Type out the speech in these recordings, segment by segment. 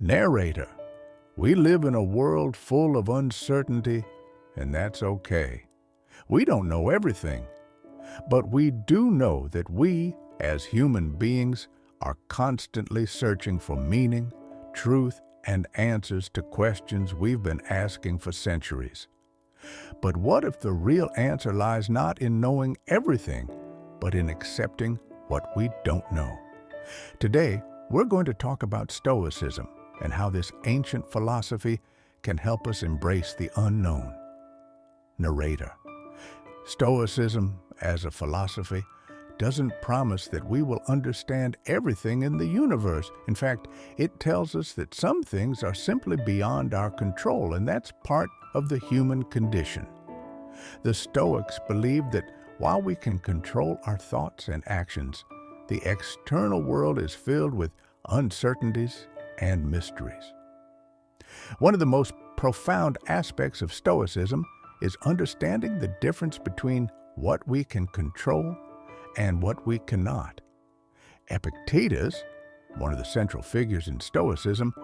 Narrator, we live in a world full of uncertainty, and that's okay. We don't know everything, but we do know that we, as human beings, are constantly searching for meaning, truth, and answers to questions we've been asking for centuries. But what if the real answer lies not in knowing everything, but in accepting what we don't know? Today, we're going to talk about Stoicism and how this ancient philosophy can help us embrace the unknown. Narrator. Stoicism, as a philosophy, doesn't promise that we will understand everything in the universe. In fact, it tells us that some things are simply beyond our control, and that's part of the human condition. The Stoics believed that while we can control our thoughts and actions, the external world is filled with uncertainties and mysteries. One of the most profound aspects of Stoicism is understanding the difference between what we can control and what we cannot. Epictetus, one of the central figures in Stoicism,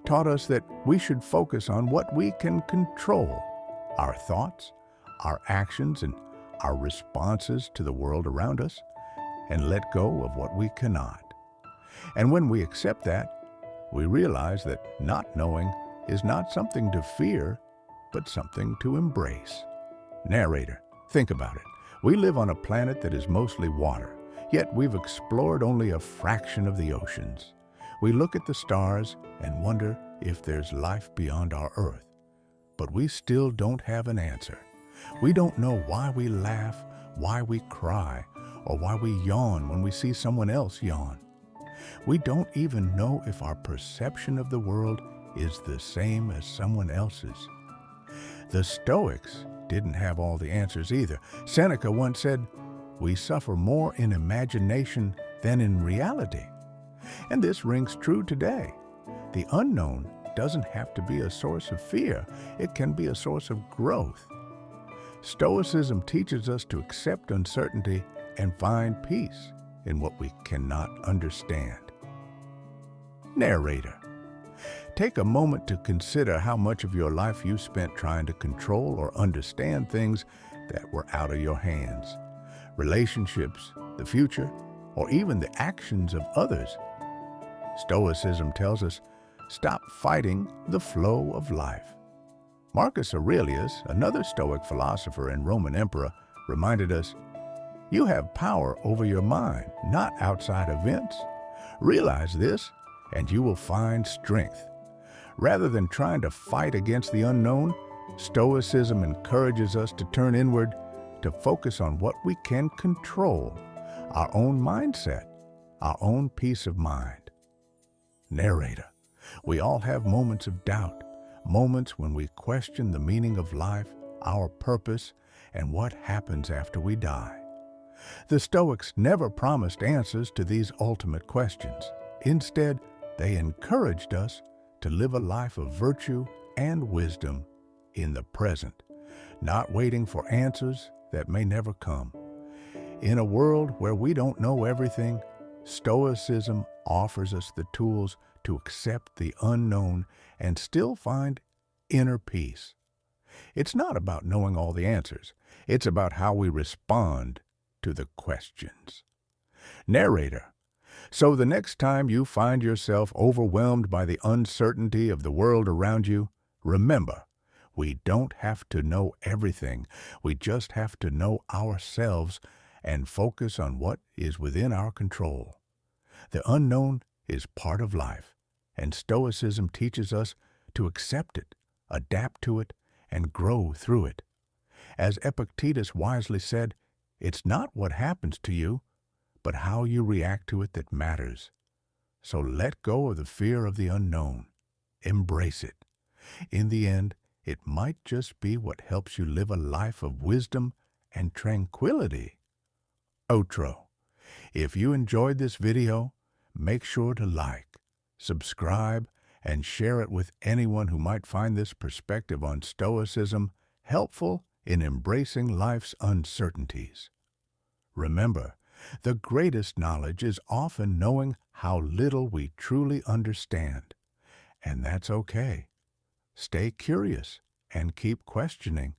taught us that we should focus on what we can control: our thoughts, our actions, and our responses to the world around us, and let go of what we cannot. And when we accept that, we realize that not knowing is not something to fear, but something to embrace. Narrator, think about it. We live on a planet that is mostly water, yet we've explored only a fraction of the oceans. We look at the stars and wonder if there's life beyond our Earth, but we still don't have an answer. We don't know why we laugh, why we cry, or why we yawn when we see someone else yawn. We don't even know if our perception of the world is the same as someone else's. The Stoics didn't have all the answers either. Seneca once said, "We suffer more in imagination than in reality." And this rings true today. The unknown doesn't have to be a source of fear. It can be a source of growth. Stoicism teaches us to accept uncertainty and find peace in what we cannot understand. Narrator. Take a moment to consider how much of your life you spent trying to control or understand things that were out of your hands. Relationships, the future, or even the actions of others. Stoicism tells us, stop fighting the flow of life. Marcus Aurelius, another Stoic philosopher and Roman emperor, reminded us, you have power over your mind, not outside events. Realize this, and you will find strength. Rather than trying to fight against the unknown, Stoicism encourages us to turn inward, to focus on what we can control, our own mindset, our own peace of mind. Narrator. We all have moments of doubt, moments when we question the meaning of life, our purpose, and what happens after we die. The Stoics never promised answers to these ultimate questions. Instead, they encouraged us to live a life of virtue and wisdom in the present, not waiting for answers that may never come. In a world where we don't know everything, Stoicism offers us the tools to accept the unknown and still find inner peace. It's not about knowing all the answers. It's about how we respond to the questions. Narrator. So the next time you find yourself overwhelmed by the uncertainty of the world around you, remember, we don't have to know everything. We just have to know ourselves and focus on what is within our control. The unknown is part of life, and Stoicism teaches us to accept it, adapt to it, and grow through it. As Epictetus wisely said, it's not what happens to you, but how you react to it that matters. So let go of the fear of the unknown. Embrace it. In the end, it might just be what helps you live a life of wisdom and tranquility. Outro. If you enjoyed this video, make sure to like, subscribe, and share it with anyone who might find this perspective on Stoicism helpful in embracing life's uncertainties. Remember, the greatest knowledge is often knowing how little we truly understand. and that's okay. Stay curious and keep questioning